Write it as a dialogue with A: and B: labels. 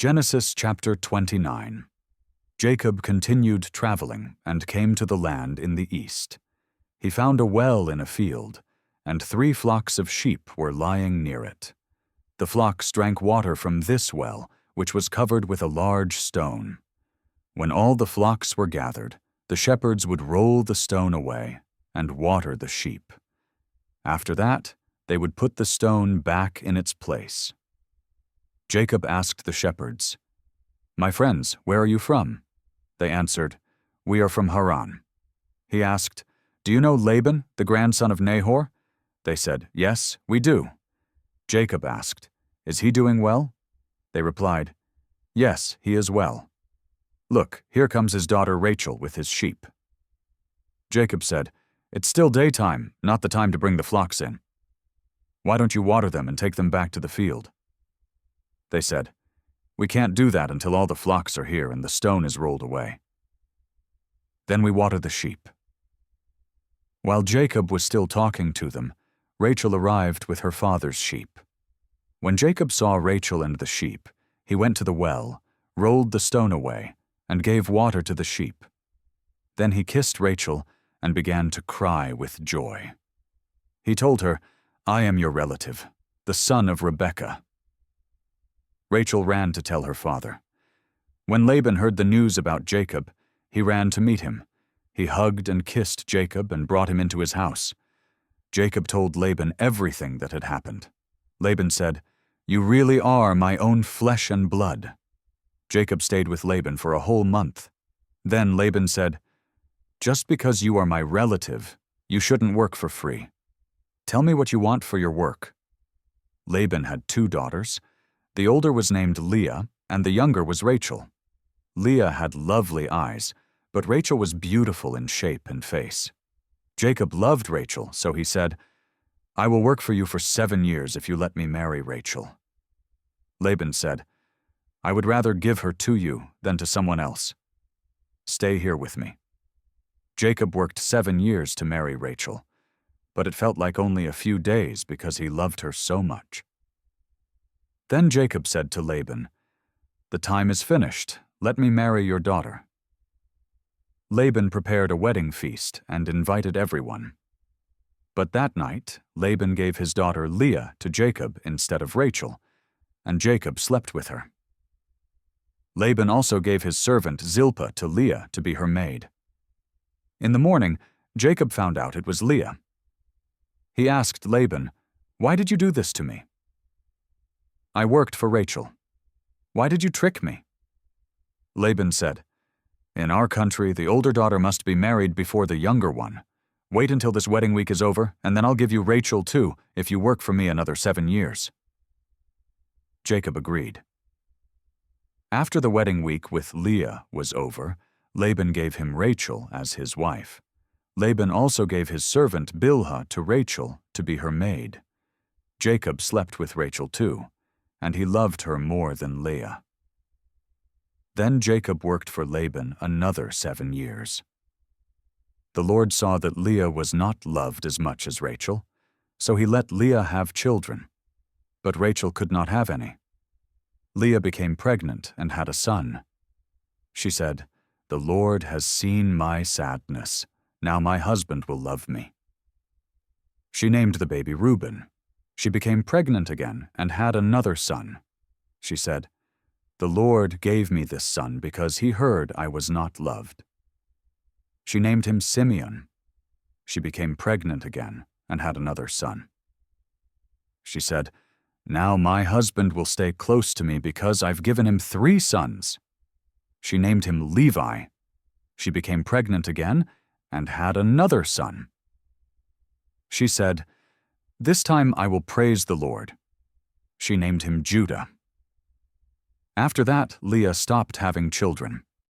A: Genesis chapter 29. Jacob continued traveling and came to the land in the east. He found a well in a field, and 3 flocks of sheep were lying near it. The flocks drank water from this well, which was covered with a large stone. When all the flocks were gathered, the shepherds would roll the stone away and water the sheep. After that, they would put the stone back in its place. Jacob asked the shepherds, "My friends, where are you from?" They answered, "We are from Haran." He asked, "Do you know Laban, the grandson of Nahor?" They said, "Yes, we do." Jacob asked, "Is he doing well?" They replied, "Yes, he is well. Look, here comes his daughter Rachel with his sheep." Jacob said, "It's still daytime, not the time to bring the flocks in. Why don't you water them and take them back to the field?" They said, "We can't do that until all the flocks are here and the stone is rolled away. Then we water the sheep." While Jacob was still talking to them, Rachel arrived with her father's sheep. When Jacob saw Rachel and the sheep, he went to the well, rolled the stone away, and gave water to the sheep. Then he kissed Rachel and began to cry with joy. He told her, "I am your relative, the son of Rebekah." Rachel ran to tell her father. When Laban heard the news about Jacob, he ran to meet him. He hugged and kissed Jacob and brought him into his house. Jacob told Laban everything that had happened. Laban said, "You really are my own flesh and blood." Jacob stayed with Laban for a whole month. Then Laban said, "Just because you are my relative, you shouldn't work for free. Tell me what you want for your work." Laban had 2 daughters. The older was named Leah, and the younger was Rachel. Leah had lovely eyes, but Rachel was beautiful in shape and face. Jacob loved Rachel, so he said, "I will work for you for 7 years if you let me marry Rachel." Laban said, "I would rather give her to you than to someone else. Stay here with me." Jacob worked 7 years to marry Rachel, but it felt like only a few days because he loved her so much. Then Jacob said to Laban, "The time is finished. Let me marry your daughter." Laban prepared a wedding feast and invited everyone. But that night, Laban gave his daughter Leah to Jacob instead of Rachel, and Jacob slept with her. Laban also gave his servant Zilpah to Leah to be her maid. In the morning, Jacob found out it was Leah. He asked Laban, "Why did you do this to me?" "I worked for Rachel." "Why did you trick me?" Laban said, "In our country, the older daughter must be married before the younger one. Wait until this wedding week is over, and then I'll give you Rachel too, if you work for me another 7 years. Jacob agreed. After the wedding week with Leah was over, Laban gave him Rachel as his wife. Laban also gave his servant Bilhah to Rachel to be her maid. Jacob slept with Rachel too, and he loved her more than Leah. Then Jacob worked for Laban another 7 years. The Lord saw that Leah was not loved as much as Rachel, so he let Leah have children. But Rachel could not have any. Leah became pregnant and had a son. She said, "The Lord has seen my sadness. Now my husband will love me." She named the baby Reuben. She became pregnant again and had another son. She said, "The Lord gave me this son because he heard I was not loved." She named him Simeon. She became pregnant again and had another son. She said, "Now my husband will stay close to me because I've given him 3 sons. She named him Levi. She became pregnant again and had another son. She said, "This time I will praise the Lord." She named him Judah. After that, Leah stopped having children.